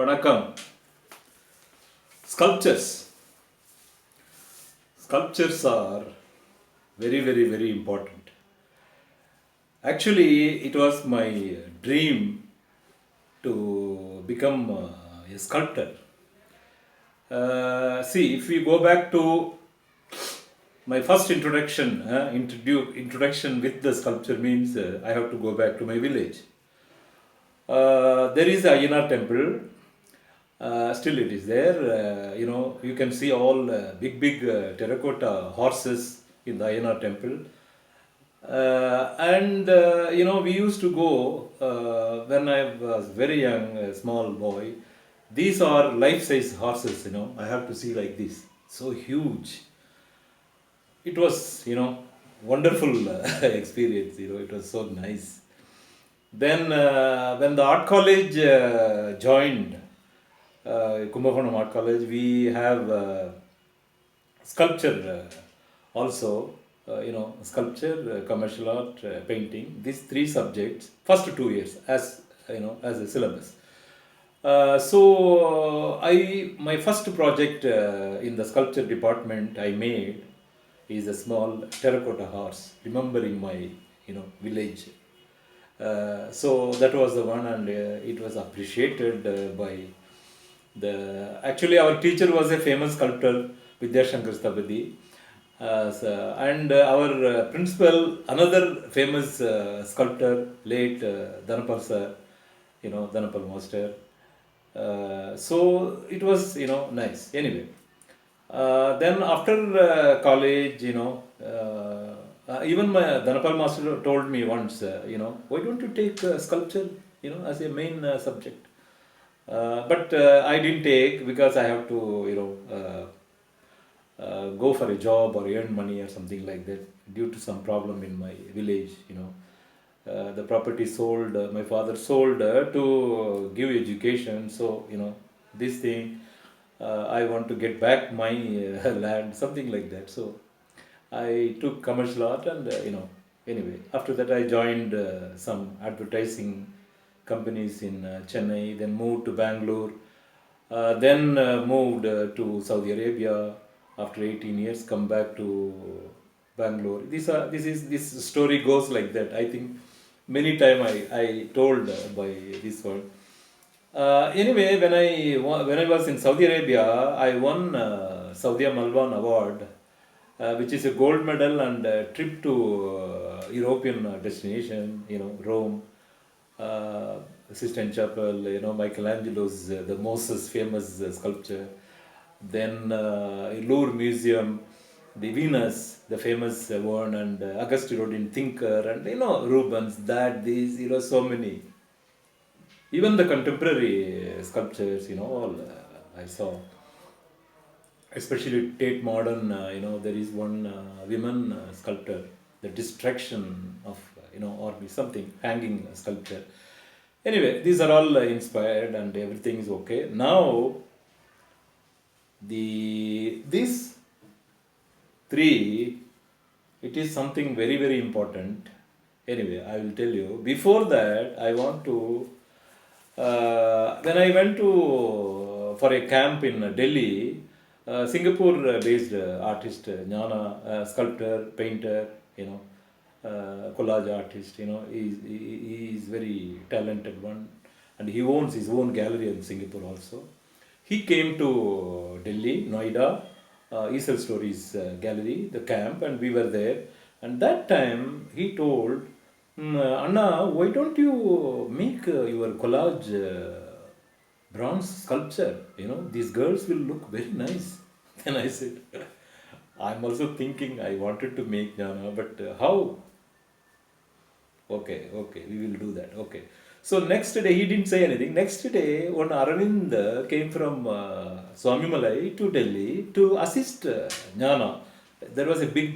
வணக்கம். Sculptures. Sculptures are very important. Actually, it was my dream to become a sculptor. See, if we go back to my first introduction with the sculpture means I have to go back to my village. There is a Ayyanar temple. Still it is there. You can see all big terracotta horses in the Ayyanar temple. We used to go when I was very young, a small boy. These are life-size horses, I have to see like this. So huge. It was, wonderful experience, it was so nice. Then when the art college joined, Kumbhakonam Art College, we have sculpture also, sculpture, commercial art, painting. These three subjects, first 2 years as as a syllabus. My first project in the sculpture department I made is a small terracotta horse, remembering my village. So that was the one, and it was appreciated by actually our teacher was a famous sculptor, Vidyashankar Stabadi, and our principal, another famous sculptor, late Dhanapal sir, Dhanapal master. So it was nice. Anyway, then after college, even my Dhanapal master told me once, why don't you take sculpture, as a main subject? But I didn't take because I have to, go for a job or earn money or something like that due to some problem in my village. The property sold, my father sold to give education. So, this thing, I want to get back my land, something like that. So, I took commercial art and, anyway, after that I joined some advertising companies in Chennai, then moved to Bangalore, then moved to Saudi Arabia. After 18 years, come back to Bangalore. This story goes like that. I think many time I told by this one. Anyway, when I was in Saudi Arabia, I won Saudi Malwan Award, which is a gold medal and a trip to European destination, Rome, Sistine Chapel, Michelangelo's the Moses famous sculpture, then Louvre Museum, the Venus, the famous one, and Auguste Rodin thinker, and Rubens, so many. Even the contemporary sculptures, all I saw. Especially Tate Modern, there is one women sculptor, the distraction of, or something, hanging sculpture. Anyway, these are all inspired and everything is okay. Now, these three, it is something very important. Anyway, I will tell you. Before that, I want to, when I went to for a camp in Delhi, Singapore-based artist, Jnana, sculptor, painter, collage artist, he is very talented one, and he owns his own gallery in Singapore also. He came to Delhi, Noida, Easel Stories gallery, the camp, and we were there. And that time he told, Anna, why don't you make your collage bronze sculpture? These girls will look very nice. Then I said, I'm also thinking I wanted to make Jnana, but how? Okay, we will do that. Okay. So next day, he didn't say anything. Next day, one Aravind came from Swamimalai to Delhi to assist Jnana. There was a big,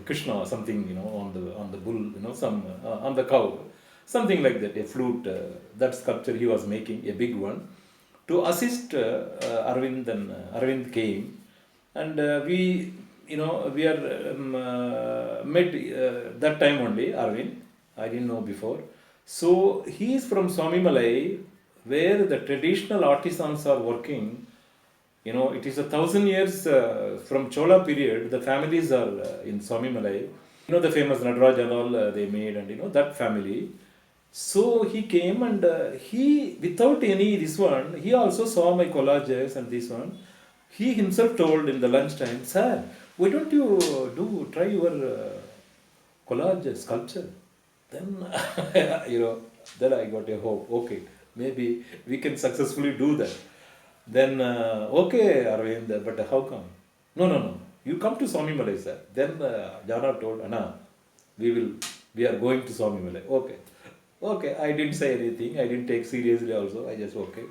Krishna or something, on the bull, some on the cow, something like that, a flute. That sculpture he was making, a big one, to assist Arvind. And Arvind came, and we are met that time only. Arvind, I didn't know before. So he is from Swamimalai, where the traditional artisans are working. It is 1,000 years from Chola period. The families are in Swamimalai. The famous Nadaraj and all they made, and that family. So he came and he, without any this one, he also saw my collages and this one. He himself told in the lunchtime, "Sir, why don't you try your collage sculpture?" Then, then I got a hope. Okay, maybe we can successfully do that. Then, okay, Arvind, but how come? No, no, no. You come to Swami Malay, sir. Then Jana told, Anna, we are going to Swami Malay. Okay. Okay, I didn't say anything. I didn't take seriously also. I just, okay.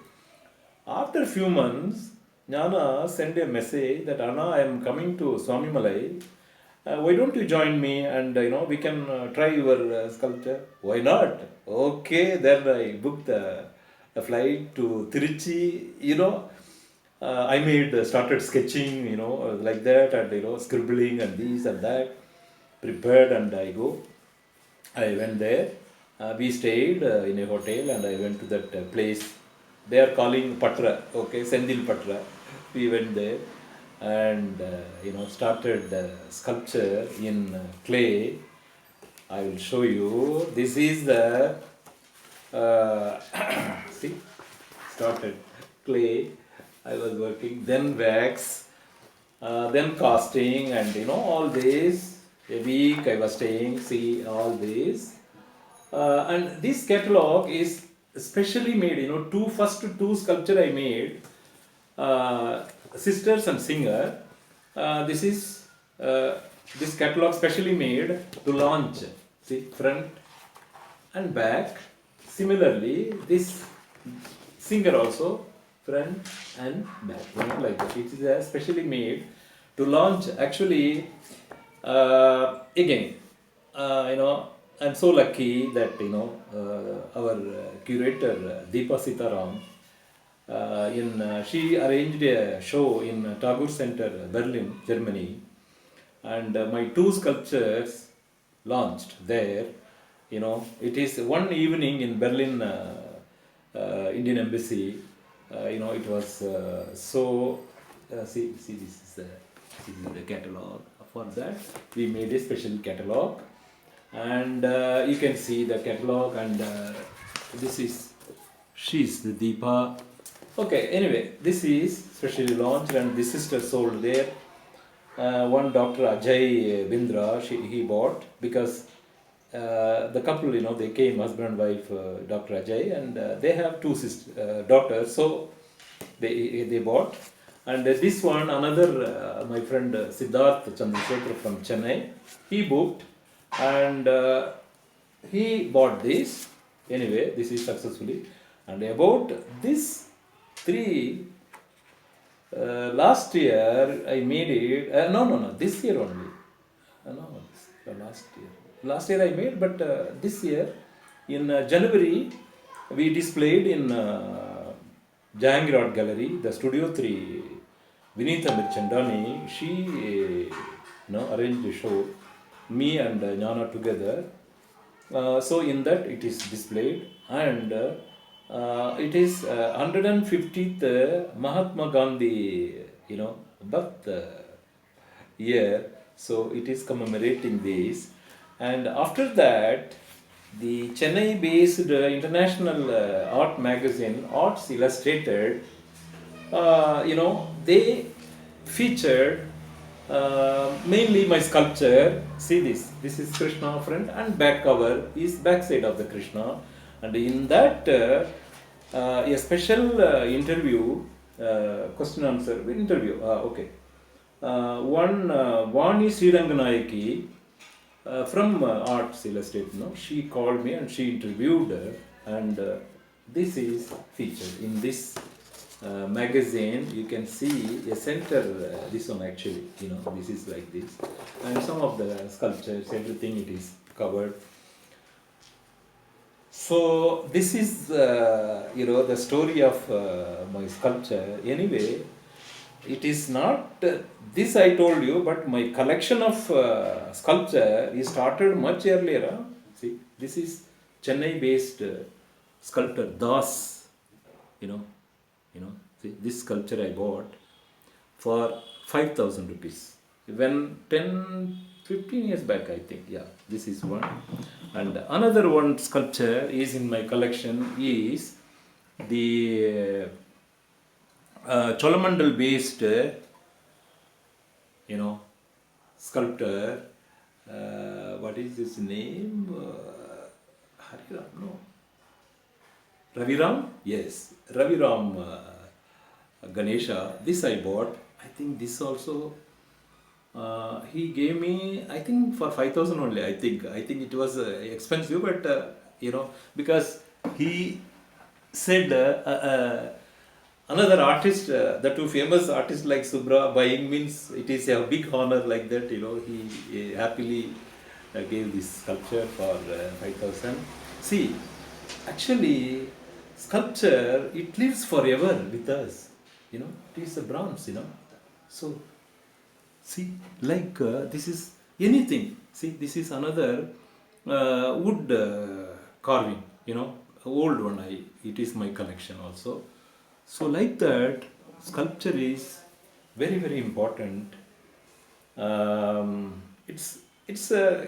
After a few months, Jana sent a message that, Anna, I am coming to Swami Malay. Why don't you join me and, we can try your sculpture? Why not? Okay, then I booked a flight to Tiruchi, I started sketching, like that, and, scribbling and this and that, prepared, and I went there. We stayed in a hotel, and I went to that place. They are calling Patra, okay, Sendil Patra. We went there and, started the sculpture in clay. I will show you. This is the, see, started clay. I was working, then wax, then casting, and all this. A week I was staying, see all this. And this catalog is specially made, first two sculpture I made, sisters and singer. This is this catalog specially made to launch. See, front and back. Similarly, this singer also, front and back, like that. It is specially made to launch. Actually, again, I'm so lucky that our curator Deepa Sitaram, she arranged a show in Tagore Center, Berlin, Germany, and my two sculptures launched there. It is one evening in Berlin Indian Embassy. It was so. See, this is the catalog. For that, we made a special catalog, and you can see the catalog. And she's the Deepa. Okay, anyway, this is specially launched, and this sister sold there. One Dr. Ajay Bindra, he bought, because the couple, they came, husband and wife, Dr. Ajay, and they have two daughters, so they bought. And this one, another, my friend Siddharth Chandrasekhar from Chennai, he booked, and he bought this. Anyway, this is successfully. And about this three, last year I made it, no, this year only. Last year. Last year I made, but this year, in January, we displayed in Jahangir Art Gallery, the Studio 3, Vinitha Mirchandani, she arranged the show, me and Jnana together. So in that it is displayed, and it is 150th Mahatma Gandhi, birth year. So it is commemorating this. And after that, the Chennai-based international art magazine, Arts Illustrated, they featured mainly my sculpture. See this. This is Krishna front, and back cover is back side of the Krishna. And in that, a special interview, question answer interview. Okay. One Vani Sriranganayaki from Arts Illustrated, she called me and she interviewed her, and this is featured in this magazine. You can see a center, this one actually, this is like this, and some of the sculptures, everything it is covered. So this is the story of my sculpture. Anyway, it is not this I told you, but my collection of sculpture is started much earlier. See, this is Chennai-based sculptor Das. you know, see, this sculpture I bought for 5,000 rupees. When 10, 15 years back, I think. Yeah, this is one. And another one sculpture is in my collection is the Cholamandal based, sculptor. What is his name? Hariram? No. Raviram? Yes, Raviram Ganesha. This I bought. I think this also he gave me, I think, for 5,000 only. I think it was expensive, but because he said another artist, the two famous artists like Subra buying means it is a big honor like that. He happily gave this sculpture for 5,000. See, actually, sculpture, it lives forever with us. It is a bronze. So, see, like this is anything. See, this is another wood carving. Old one. It is my collection also. So, like that, sculpture is very, very important. It's a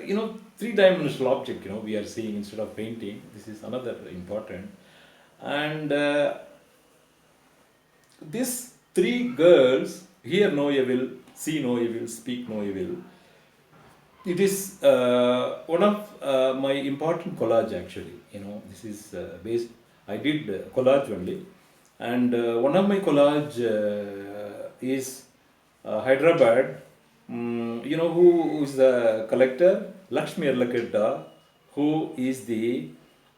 three-dimensional object. We are seeing instead of painting. This is another important. And these three girls, hear no evil, see no evil, speak no evil. It is one of my important collage actually. This is based. I did collage only, and one of my collage is Hyderabad. Who is the collector? Lakshmi Erlakadda, who is the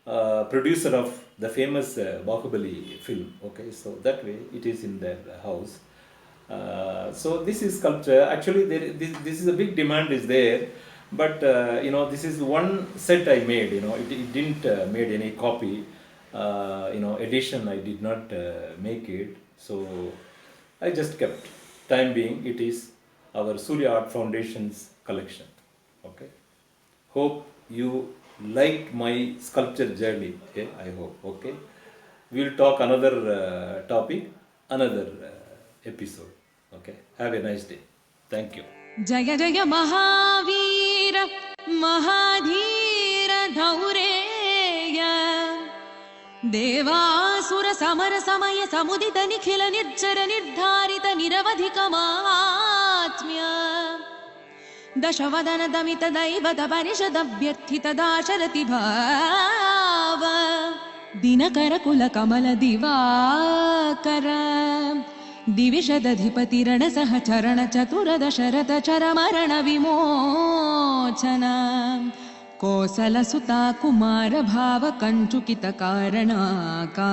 producer of the famous Bahubali film. Okay, so that way it is in their house. So this is sculpture. Actually, this is a big demand is there, but this is one set I made. It didn't made any copy. Edition I did not make it. So I just kept. Time being, it is our Surya Art Foundation's collection. Okay. Hope you liked my sculpture journey. Okay? I hope. Okay. We will talk another topic, another episode. Okay. Have a nice day. Thank you. Jaya Jaya Mahavira Mahadhira Dhaureya Devasura Samara Samaya Samudita Nikhila Nirjara Nirdharita Niravadhika Mahatmya Dashavadana Damita Daivata Parishada Vyarthita Dasharati Bhava Dinakara Kula Kamala Divakara Divishadadhipati Saha Charana Chatura Dasharata Charamarana Vimochana Kosala Sutta Kumara Bhava Kanchukita Karanakara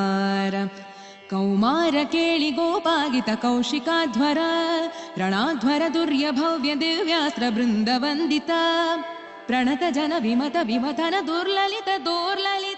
Kaumara Keli Gopagita Kaushika Dhvara Ranadhvara Durya Bhavya Divyastra Brinda Vandita Pranata Jana Vimata Vimatana Durlalita Durlalita